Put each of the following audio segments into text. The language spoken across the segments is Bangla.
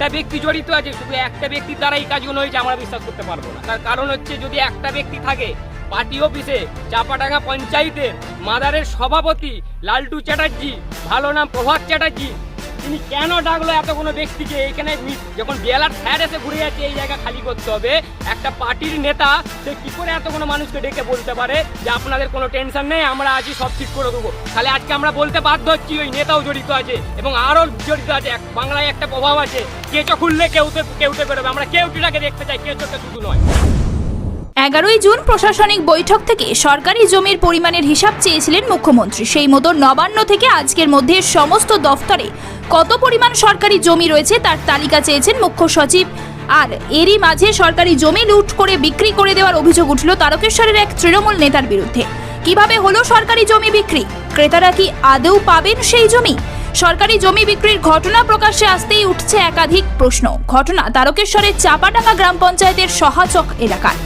একটা ব্যক্তি জড়িত আছে, শুধু একটা ব্যক্তির দ্বারা এই কাজগুলো হয়েছে আমরা বিশ্বাস করতে পারবো না। তার কারণ হচ্ছে যদি একটা ব্যক্তি থাকে পার্টি অফিসে চাপাডাঙ্গা পঞ্চায়েতের মাদারের সভাপতি লালটু চ্যাটার্জি, ভালো নাম প্রভাত চ্যাটার্জি, তিনি কেন ডাকলো এত কোনো ব্যক্তিকে? এখানে যখন বিএলআর স্যার এসে ঘুরে যাচ্ছে এই জায়গা খালি করতে হবে, একটা পার্টির নেতা সে কি করে এত কোনো মানুষকে ডেকে বলতে পারে যে আপনাদের কোনো টেনশন নেই, আমরা আছি, সব ঠিক করে দেবো? তাহলে আজকে আমরা বলতে বাধ্য হচ্ছি ওই নেতাও জড়িত আছে এবং আরও জড়িত আছে। বাংলায় একটা প্রভাব আছে, কেঁচো খুললে কেউটে বেরোবে। আমরা কেউটিটাকে দেখতে চাই, কেঁচোকে শুধু নয়। 11ই জুন প্রশাসনিক বৈঠক থেকে সরকারি জমির পরিমাণের হিসাব চেয়েছিলেন মুখ্যমন্ত্রী। সেই মতো নবান্ন থেকে আজকের মধ্যে সমস্ত দফতরে কত পরিমাণ সরকারি জমি রয়েছে তার তালিকা চেয়েছেন মুখ্য সচিব। আর এরই মাঝে সরকারি জমি লুট করে বিক্রি করে দেওয়ার অভিযোগ উঠল তারকেশ্বরের এক তৃণমূল নেতার বিরুদ্ধে। কিভাবে হলো সরকারি জমি বিক্রি? ক্রেতারা কি আদৌ পাবেন সেই জমি? সরকারি জমি বিক্রির ঘটনা প্রকাশ্যে আসতেই উঠছে একাধিক প্রশ্ন। ঘটনা তারকেশ্বরের চাপাডাঙ্গা গ্রাম পঞ্চায়েতের সহাচক এলাকার।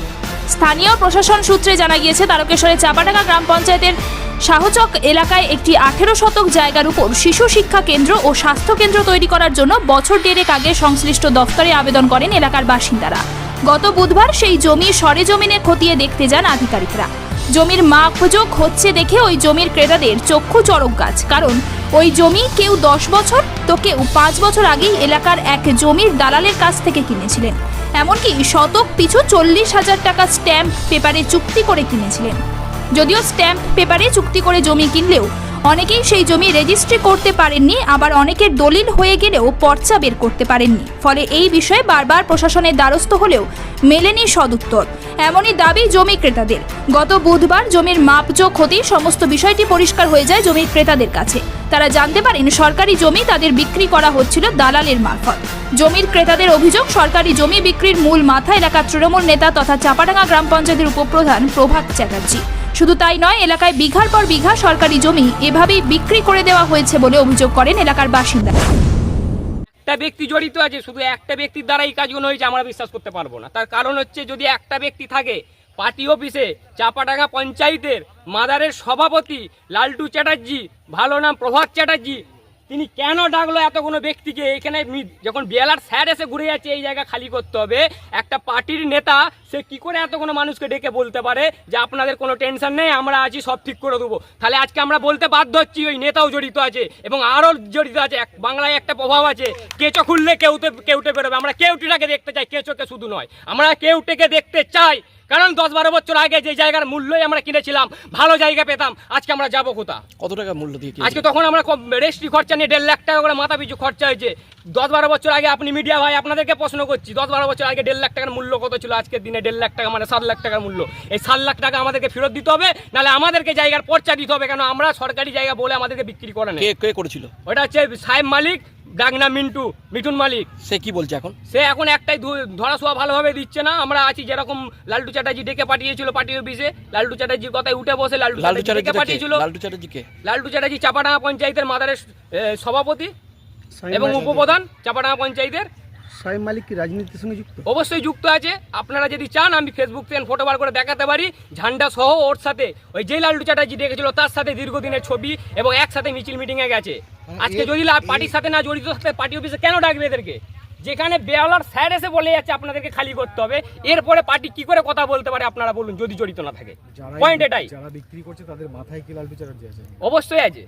স্থানীয় প্রশাসন সূত্রে জানা গিয়েছে তারকেশ্বরের চাপাডাঙ্গা গ্রাম পঞ্চায়েতের শাহচক এলাকায় একটি 18 শতক জায়গার উপর শিশু শিক্ষা কেন্দ্র ও স্বাস্থ্য কেন্দ্র তৈরি করার জন্য বছর দেড়েক আগে সংশ্লিষ্ট দফতরে আবেদন করেন এলাকার বাসিন্দারা। গত বুধবার সেই জমি সরেজমিনে খতিয়ে দেখতে যান আধিকারিকরা। জমির মাপজোক হচ্ছে দেখে ওই জমির ক্রেতাদের চক্ষু চড়ক গাছ। কারণ ওই জমি কেউ 10 বছর তো কেউ 5 বছর আগেই এলাকার এক জমির দালালের কাছ থেকে কিনেছিলেন। এমনকি শতক পিছু 40,000 টাকা স্ট্যাম্প পেপারে চুক্তি করে কিনেছিলেন। যদিও স্ট্যাম্প পেপারে চুক্তি করে জমি কিনলেও অনেকেই সেই জমি রেজিস্ট্রি করতে পারেননি, আবার অনেকের দলিল হয়ে গেলেও পর্চা বের করতে পারেননি। ফলে এই বিষয়ে বারবার প্রশাসনের দ্বারস্থ হলেও মেলেনি সদুত্তর। এমনই দাবি জমি ক্রেতাদের। গত বুধবার জমির মাপজোক হতেই সমস্ত বিষয়টি পরিষ্কার হয়ে যায় জমির ক্রেতাদের কাছে। তারা জানতে পারেন সরকারি জমি তাদের বিক্রি করা হচ্ছিল দালালের মারফত। জমির ক্রেতাদের অভিযোগ, সরকারি জমি বিক্রির মূল মাথা এলাকার তৃণমূল নেতা তথা চাপাডাঙ্গা গ্রাম পঞ্চায়েতের উপপ্রধান প্রভাত চ্যাটার্জি। শুধু তাই নয়, এলাকায় বিঘার পর বিঘা সরকারি জমি এভাবেই বিক্রি করে দেওয়া হয়েছে বলে অভিযোগ করেন এলাকার বাসিন্দারা। একটা ব্যক্তি জড়িত আছে, শুধু একটা ব্যক্তির দ্বারা এই কাজগুলো হয়েছে আমরা বিশ্বাস করতে পারবো না। তার কারণ হচ্ছে যদি একটা ব্যক্তি থাকে পার্টি অফিসে চাপাডাঙ্গা পঞ্চায়েতের মাদারের সভাপতি লালটু চ্যাটার্জি, ভালো নাম প্রভাত চ্যাটার্জি, তিনি কেন ডাকলো এত কোনো ব্যক্তিকে? এখানে যখন বিএলআর স্যার এসে ঘুরে যাচ্ছে এই জায়গা খালি করতে হবে, একটা পার্টির নেতা সে কি করে এত কোনো মানুষকে ডেকে বলতে পারে যে আপনাদের কোনো টেনশন নেই, আমরা আছি, সব ঠিক করে দেবো? তাহলে আজকে আমরা বলতে বাধ্য হচ্ছি ওই নেতাও জড়িত আছে এবং আরও জড়িত আছে। বাংলায় একটা প্রভাব আছে, কেঁচো খুললে কেউটে বেরোবে। আমরা কেউটিটাকে দেখতে চাই, কেঁচোকে শুধু নয়। আমরা কেউটেকে দেখতে চাই, কারণ 10-12 বছর আগে যে জায়গার মূল্যই আমরা কিনেছিলাম, ভালো জায়গা পেতাম, আজকে আমরা যাবো কোথা? কত টাকা মূল্য দিয়ে? আজকে তখন আমরা রেজিস্ট্রি খরচা নিয়ে 1.5 লাখ টাকা করে মাথা পিছু খরচা হয়েছে। 10-12 বছর আগে, আপনি মিডিয়া ভাই আপনাদেরকে প্রশ্ন করছি, 10-12 বছর আগে 1.5 লাখ টাকার মূল্য কত ছিল? আজকের দিনে 1.5 লাখ টাকা মানে 7 লাখ টাকার মূল্য। এই 7 লাখ টাকা আমাদেরকে ফেরত দিতে হবে, নাহলে আমাদেরকে জায়গার পর্চা দিতে হবে। কেন? আমরা সরকারি জায়গা বলে আমাদেরকে বিক্রি করে না। কে করেছিল? ওটা হচ্ছে সাহেব মালিক, ডাকনা মিঠুন মালিক। সে কি বলছে এখন? সে এখন একটাই ধরাছোঁয়া ভালোভাবে দিচ্ছে না। আমরা আছি, যেরকম লালটু চ্যাটার্জি ডেকে পাঠিয়েছিল পার্টি অফিসে, লালটু চ্যাটার্জির কথায় উঠে বসে লালটু চ্যাটার্জি পাঠিয়েছিল। লালটু চ্যাটার্জি চাপাডাঙ্গা পঞ্চায়েতের মাদারের সভাপতি এবং উপপ্রধান চাপাডাঙ্গা পঞ্চায়েতের। সাহেব মালিক কি রাজনীতির সঙ্গে যুক্ত? অবশ্যই যুক্ত আছে। আপনারা যদি চান আমি ফেসবুক থেকে ফটো বার করে দেখাতে পারি, ঝান্ডা সহ ওর সাথে ওই যে লালটু চ্যাটার্জি ডেকেছিল তার সাথে দীর্ঘদিনের ছবি এবং একসাথে মিছিল মিটিংয়ে গেছে। আজকে যদি পার্টির সাথে না জড়িত থাকতে পার্টি অফিসে কেন ডাকবে এদেরকে? যেখানে বেয়ালার স্যার এসে বলে যাচ্ছে আপনাদেরকে খালি করতে হবে, এরপরে পার্টি কি করে কথা বলতে পারে আপনারা বলুন, যদি জড়িত না থাকে? পয়েন্ট এটাই। যারা বিক্রি করছে তাদের মাথায় কি লালটু চ্যাটার্জি আছে? অবশ্যই আছে,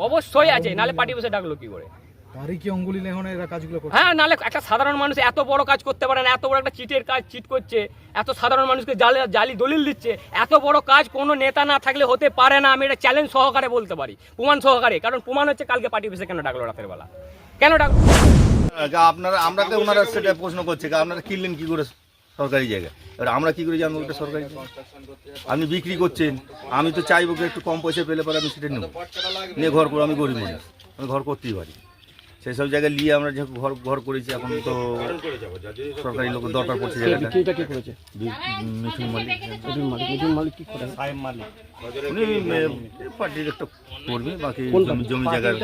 অবশ্যই আছে, নালে পার্টি অফিসে ডাকলো কি করে? তারই কি অঙ্গুলি লেখনে এরা কাজগুলো করছে? হ্যাঁ, নালে একটা সাধারণ মানুষ এত বড় কাজ করতে পারে না। এত বড় একটা চিটের কাজ চিট করছে, এত সাধারণ মানুষকে জালি দলিল দিচ্ছে। এত বড় কাজ কোনো নেতা না থাকলে হতে পারে না। আমি এটা চ্যালেঞ্জ সহকারে বলতে পারি, প্রমাণ সহকারে। কারণ প্রমাণ হচ্ছে কালকে পার্টি অফিসে কেন ডাকলো রাতের বেলা, কেন ডাকলো? আপনারা আমরা তো ওনারা সেটা প্রশ্ন করছে, আপনারা কিনলেন কি করে সরকারি জায়গা? এবার আমরা কি করে জানবো ওটা সরকারি? আপনি বিক্রি করছেন, আমি তো চাইবো একটু কম পয়সা পেলে পরে আমি সেটা নেব, নিয়ে ঘর করে। আমি গরিব মানুষ, আমি ঘর করতেই পারি। সেই সব জায়গায় নিয়ে আমরা যেহেতু ঘর করেছি, এখন তো সরকারি লোকের দরকার পড়ছে জায়গাটা। মিঠুন মালিক কি করে? উনি পার্টির একটা করবে, বাকি জমি জায়গার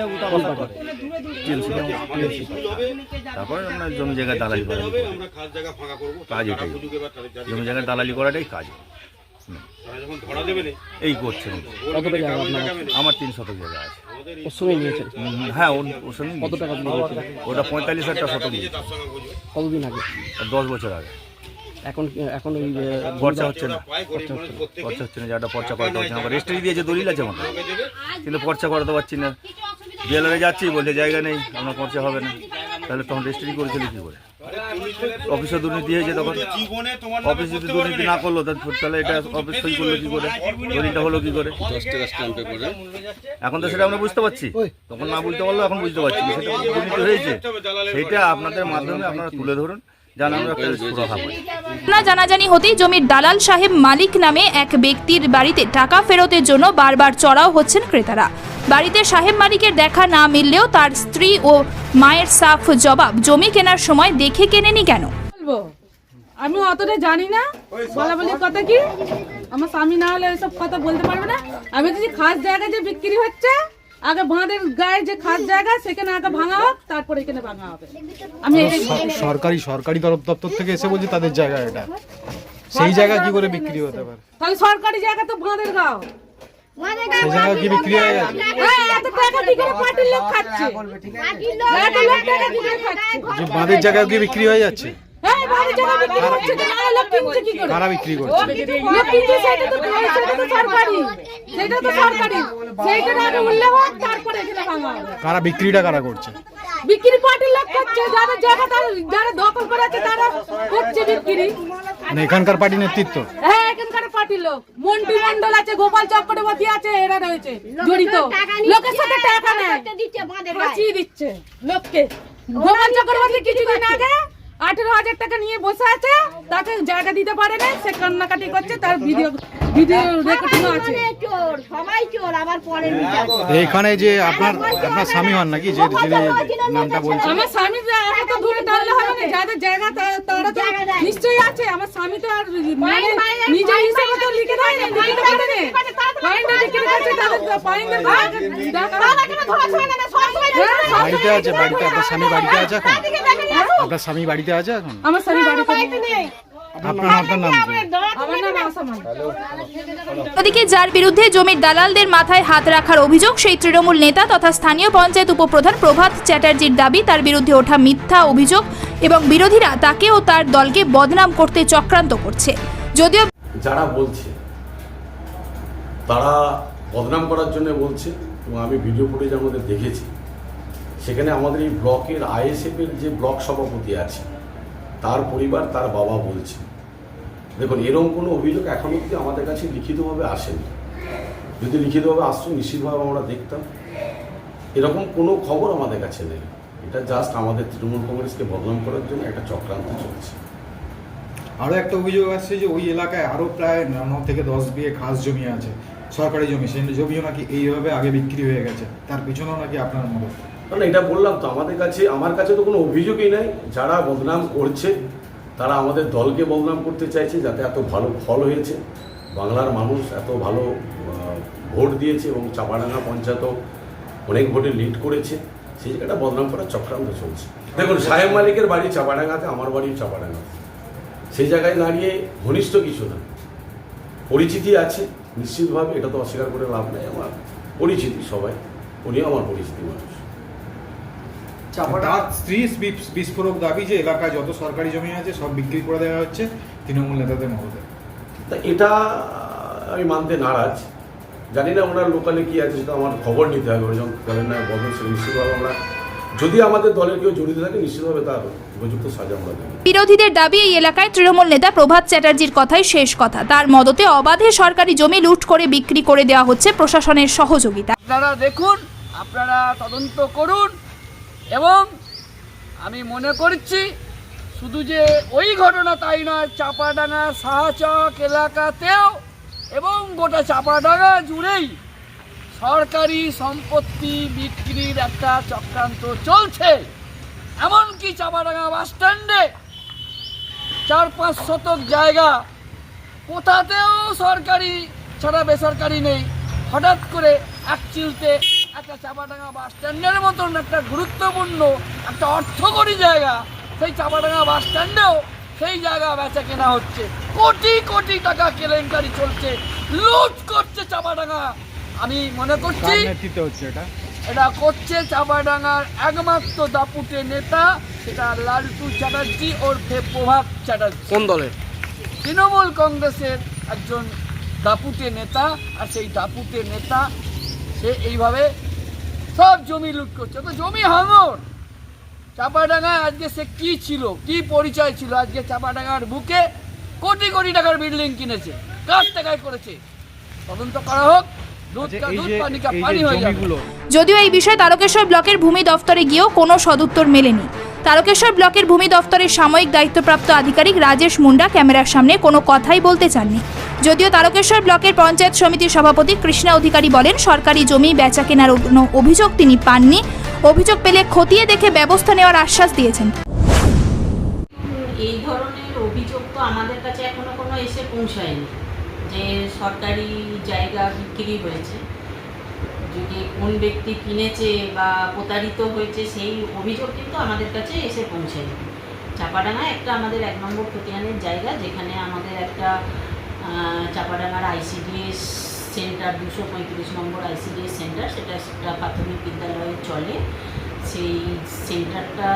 তারপরে আমরা জমি জায়গায় দালালি করা কাজ, এটাই জমি জায়গায় দালালি করাটাই কাজ। এই করছে কতটা জায়গা আপনার আমার 3 শতক জায়গা আছে। ওর সঙ্গে নিয়েছেন? হ্যাঁ ওর সঙ্গে কত টাকা দিয়ে নিয়েছেন? ওটা 45,000 শতক নিয়েছে, কতদিন আগে? 10 বছর আগে। এখন এখন ওই পর্চা হচ্ছে না, পর্চা হচ্ছে না, যাটা পর্চা করাতে হচ্ছে না। আমার রেজিস্ট্রি দিয়েছে, দলিল আছে আমার, কিন্তু পর্চা করাতে পারছি না। জেলারে যাচ্ছি, বলছে জায়গা নেই, আপনার পর্চা হবে না। তাহলে তখন রেজিস্ট্রি করেছিল কী করে? অফিসে দুর্নীতি হয়েছে, তখন অফিস যদি দুর্নীতি না করলো তাহলে এটা অফিস সই করলো কী করে, দলিলটা হলো কী করে? এখন তো সেটা আমরা বুঝতে পারছি, তখন না বুঝতে পারলো, এখন বুঝতে পারছি সেটা দুর্নীতি হয়েছে। সেইটা আপনাদের মাধ্যমে আপনারা তুলে ধরুন, যেন আমরা একটা সুরাহা পাই। না জানাজানি হতেই জমির দালাল সাহেব মালিক নামে এক ব্যক্তির বাড়িতে টাকা ফেরতের জন্য বারবার চড়াও হচ্ছেন ক্রেতারা। বাড়িতে সাহেব মালিকের দেখা না মিললেও তার স্ত্রী ও মায়ের সাফ জবাব, জমি কেনার সময় দেখে কেনেনি কেন। বলবো আমি অতটা জানি না, বলা বলি কথা কি, আমার স্বামী না হলে এসব কথা বলতে পারবে না। আমি যদি খাস জায়গা যে বিক্রি হচ্ছে, আগে বাঁধের গায়ে যে খাস জায়গা সেখানে আগে ভাঙা হোক, তারপর এখানে ভাঙা হবে। আমি এটাই বলতে চাই। সরকারি দপ্তর থেকে এসে বলছে তাদের জায়গা এটা, সেই জায়গা কি করে বিক্রি হতে পারে? তাহলে সরকারি জায়গা তো বাঁধের গাও, সেই জায়গা কি বিক্রি হয়ে গেছে? এত টাকা কি করে পার্টির লোক খাচ্ছে? এত লোক টাকা কি করে খাচ্ছে? যে বাঁধের জায়গা কি বিক্রি হয়ে যাচ্ছে? হ্যাঁ, বাঁধের জায়গা বিক্রি হচ্ছে তো, না লোক কিনছে কি করে? কারা বিক্রি করছে? লোক কিনছে, সেটা তো সরকারি, সেটা তো সরকারি, সেইটা আগে উল্লেখ হোক, তারপরে এখানে ভাঙা হবে। কারা বিক্রিটা কারা করছে? বিক্রি পার্টির লোক করছে, যারা জায়গা যারা দখল করে আছে তারা করছে বিক্রি। মানে এখানকার পার্টি নেতৃত্ব? হ্যাঁ, এখানকার পার্টির লোক, মন্টু মন্ডল আছে, গোপাল চক্রবর্তী আছে, এরা রয়েছে জড়িত। লোকের সাথে টাকা নেয়, ফাঁসিয়ে দিচ্ছে লোককে। গোপাল চক্রবর্তী কিছুদিন আগে 18,000 টাকা নিয়ে বসে আছে, তাকে জায়গা দিতে পারে না, সে কান্নাকাটি করছে, তার ভিডিও রেকর্ডিং আছে। এখানে যে আপনার স্বামী হন নাকি, যে নামটা বলছেন? আমার স্বামী এত দূরে টানলে হবে না, যাদের জায়গা তারা তো নিশ্চয়ই আছে। আমার স্বামী তো আর মানে নিজের হিসাবে তো লিখে দেয় না, লিখে পারে না, পয়েন্টে লিখে রেখেছে, তাদের পয়েন্টের বাড়িতে আছে, বাড়িতে আপনার স্বামী বাড়িতে আছে এখন? আপনার স্বামী বাড়িতে আছে এখন? আমার স্বামী বাড়িতে নেই। আপনার নাম কি? আমার নাম আসামান। ওদিকে যার বিরুদ্ধে জমির দালালদের মাথায় হাত রাখার অভিযোগ, সেই তৃণমূল নেতা তথা স্থানীয় পঞ্চায়েত উপপ্রধান প্রভাত চ্যাটার্জির দাবি, তার বিরুদ্ধে ওঠা মিথ্যা অভিযোগ এবং বিরোধীরা তাকে ও তার দলকে বদনাম করতে চক্রান্ত করছে। যদিও যারা বলছে তারা বদনাম করার জন্য বলছে, এবং আমি ভিডিও ফুটেজ আমাদের দেখেছি, সেখানে আমাদের এই ব্লকের আইএসএফের যে ব্লক সভাপতি আছে তার পরিবার, তার বাবা বলছে। দেখুন, এরকম কোনো অভিযোগ এখন অবধি আমাদের কাছে লিখিতভাবে আসেনি। যদি লিখিতভাবে আসতো নিশ্চিতভাবে আমরা দেখতাম। এরকম কোনো খবর আমাদের কাছে নেই। এটা জাস্ট আমাদের তৃণমূল কংগ্রেসকে বদনাম করার জন্য একটা চক্রান্ত চলছে। আরও একটা অভিযোগ আসছে যে ওই এলাকায় আরও প্রায় 9 থেকে 10 বিঘে খাস জমি আছে, সরকারি জমি, সেই জমিও নাকি এইভাবে আগে বিক্রি হয়ে গেছে, তার পিছনেও নাকি আপনার মদত। কারণ এটা বললাম তো, আমার কাছে তো কোনো অভিযোগই নাই। যারা বদনাম করছে তারা আমাদের দলকে বদনাম করতে চাইছে, যাতে এত ভালো ফল হয়েছে, বাংলার মানুষ এত ভালো ভোট দিয়েছে এবং চাপাডাঙ্গা পঞ্চায়েতও অনেক ভোটে লিড করেছে, সেই জায়গাটা বদনাম করার চক্রান্ত চলছে। দেখুন, সাহেব মালিকের বাড়ি চাপাডাঙ্গাতে, আমার বাড়িও চাপাডাঙ্গাতে। সেই জায়গায় দাঁড়িয়ে ঘনিষ্ঠ কিছু না, পরিচিতি আছে নিশ্চিতভাবে, এটা তো অস্বীকার করে লাভ নেই। আমার পরিচিতি সবাই, উনিও আমার পরিচিতি মানুষ। তার স্ত্রী বিস্ফোরক দাবি যে এলাকায় যত সরকারি জমি আছে সব বিক্রি করে দেওয়া হচ্ছে তৃণমূল নেতাদের মদতে। তা এটা আমি মানতে নারাজ। জানি না ওনার লোকালে কি আছে, সেটা আমার খবর নিতে হবে। ওই যখন বলেন না বদল, সে নিশ্চিতভাবে আমরা, যদি আমাদের দলের কেউ জড়িত থাকে, নিশ্চিতভাবে তার উপযুক্ত সাজা আমরা দেব। বিরোধীদের দাবি, এই এলাকায় তৃণমূল নেতা প্রভাত চ্যাটার্জির কথাই শেষ কথা। তার মদতে অবাধে সরকারি জমি লুট করে বিক্রি করে দেওয়া হচ্ছে প্রশাসনের সহযোগিতা। আপনারা দেখুন, আপনারা তদন্ত করুন, এবং আমি মনে করছি শুধু যে ওই ঘটনা তাই নয়, চাপাডাঙ্গা সাহাচক এলাকাতেও এবং গোটা চাপাডাঙ্গা জুড়েই সরকারি সম্পত্তি বিক্রির একটা চক্রান্ত চলছে। এমনকি চাপাডাঙ্গা বাস স্ট্যান্ডে 4-5 শতক জায়গা, কোথাতেও সরকারি ছাড়া বেসরকারি নেই। হঠাৎ করে এক চিলতে একটা চাপাডাঙ্গা বাস স্ট্যান্ডের মতন একটা গুরুত্বপূর্ণ একটা অর্থকরী জায়গা, সেই চাপাডাঙ্গা বাস স্ট্যান্ডেও সেই জায়গা বেচা কেনা হচ্ছে, কোটি কোটি টাকা কেলেঙ্কারি চলছে, লুট করছে চাপাডাঙ্গা। আমি মনে করছি এটা করছে চাপাডাঙ্গার একমাত্র দাপুটে নেতা, সেটা লালটু চ্যাটার্জি ওরফে প্রভাব চ্যাটার্জি। কোন দলের? তৃণমূল কংগ্রেসের একজন দাপুটে নেতা। আর সেই দাপুটে নেতা সে এইভাবে সব জমি লুট করছে। তো জমি হাঙর। চাপাডাঙ্গায় আজকে সে কি ছিল, কি পরিচয় ছিল? আজকে চাপাডাঙ্গার বুকে কোটি কোটি টাকার বিল্ডিং কিনেছে, কার টাকায় করেছে? তদন্ত করা হোক, দুধ কা দুধ, পানি কা পানি হয়ে যাবে। যদিও এই বিষয়ে তারকেশ্বর ব্লকের ভূমি দফতরে গিয়েও কোনো সদুত্তর মেলেনি। তারকেশ্বর ব্লকের ভূমি দফতরের সাময়িক দায়িত্বপ্রাপ্ত আধিকারিক রাজেশ মুন্ডা ক্যামেরার সামনে কোনো কথাই বলতে চাননি। যদিও তারকেশ্বর ব্লকের পঞ্চায়েত সমিতির সভাপতি কৃষ্ণা অধিকারী বলেন, সরকারি জমি বেচা কেনার কোনো অভিযোগ তিনি পাননি। অভিযোগ পেলে খতিয়ে দেখে ব্যবস্থা নেওয়ার আশ্বাস দিয়েছেন। এই ধরনের অভিযোগ তো আমাদের কাছে এখনো কোনো এসে পৌঁছায়নি যে সরকারি জায়গা বিক্রি হয়েছে। যদি কোন ব্যক্তি কিনেছে বা প্রতারিত হয়েছে সেই অভিযোগ কিন্তু আমাদের কাছে এসে পৌঁছায়নি। চাপাডাঙ্গা একটা আমাদের 1 নম্বর খতিয়ানের জায়গা, যেখানে আমাদের একটা চাপাডাঙ্গার ICDS সেন্টার, 235 নম্বর ICDS সেন্টার, সেটা একটা প্রাথমিক বিদ্যালয়ে চলে। সেই সেন্টারটা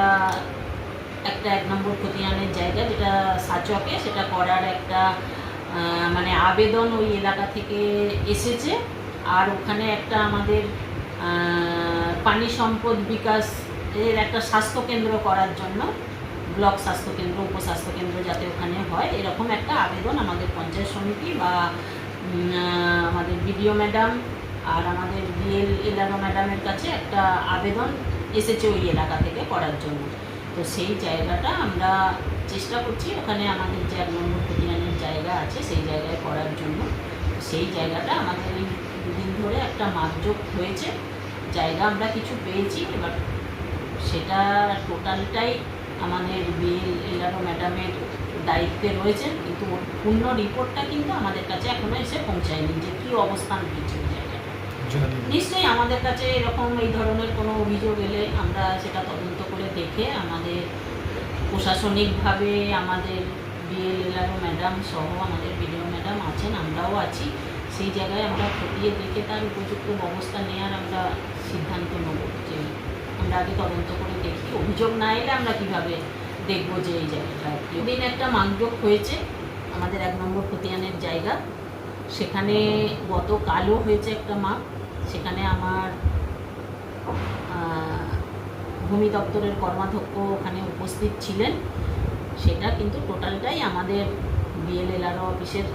একটা 1 নম্বর খতিয়ানের জায়গা, যেটা সাচকে, সেটা করার একটা মানে আবেদন ওই এলাকা থেকে এসেছে। আর ওখানে একটা আমাদের পানি সম্পদ বিকাশের একটা স্বাস্থ্যকেন্দ্র করার জন্য, ব্লক স্বাস্থ্যকেন্দ্র, উপস্বাস্থ্যকেন্দ্র যাতে ওখানে হয়, এরকম একটা আবেদন আমাদের পঞ্চায়েত সমিতি বা আমাদের বিডিও ম্যাডাম আর আমাদের BLO ম্যাডামের কাছে একটা আবেদন এসেছে ওই এলাকা থেকে করার জন্য। তো সেই জায়গাটা আমরা চেষ্টা করছি ওখানে আমাদের যে 1 নম্বর খতিয়ানের জায়গা আছে সেই জায়গায় করার জন্য। সেই জায়গাটা আমাদের এই 2 দিন ধরে একটা মাপজোক হয়েছে, জায়গা আমরা কিছু পেয়েছি। এবার সেটা টোটালটাই আমাদের BLO ম্যাডামের দায়িত্বে রয়েছে, কিন্তু পূর্ণ রিপোর্টটা কিন্তু আমাদের কাছে এখনো এসে পৌঁছায়নি যে কী অবস্থান কিছু জায়গাটা। নিশ্চয়ই আমাদের কাছে এরকম এই ধরনের কোনো অভিযোগ এলে আমরা সেটা তদন্ত করে দেখে আমাদের প্রশাসনিকভাবে আমাদের BLO ম্যাডাম সহ আমাদের BDO ম্যাডাম আছেন, আমরাও আছি, সেই জায়গায় আমরা খতিয়ে দেখে তার উপযুক্ত ব্যবস্থা নেওয়ার আমরা সিদ্ধান্ত নেব। যে আমরা আগে তদন্ত করে দেখি, অভিযোগ না এলে আমরা কীভাবে দেখবো যে এই জায়গাটা। এদিন একটা মানযোগ হয়েছে আমাদের 1 নম্বর খতিয়ানের জায়গা, সেখানে গতকালও হয়েছে একটা মাপ। সেখানে আমার ভূমি দপ্তরের কর্মাধ্যক্ষ ওখানে উপস্থিত ছিলেন। সেটা কিন্তু টোটালটাই আমাদের BLO অফিসের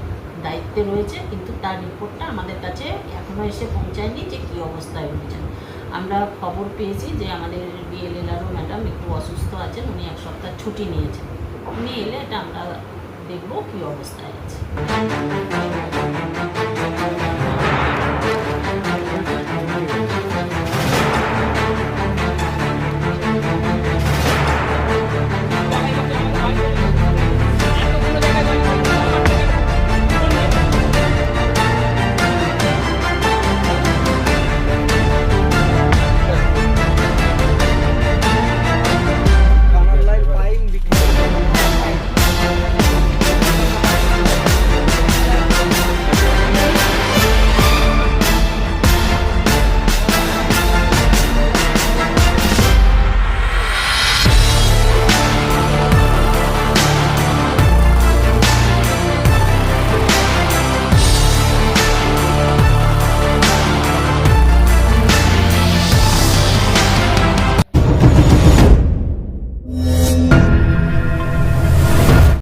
দায়িত্বে রয়েছে, কিন্তু তার রিপোর্টটা আমাদের কাছে এখনও এসে পৌঁছায়নি যে কী অবস্থায় রয়েছে। আমরা খবর পেয়েছি যে আমাদের BLO ম্যাডাম একটু অসুস্থ আছেন, উনি 1 সপ্তাহ ছুটি নিয়েছেন। উনি এলে এটা আমরা দেখব কী অবস্থায় আছে।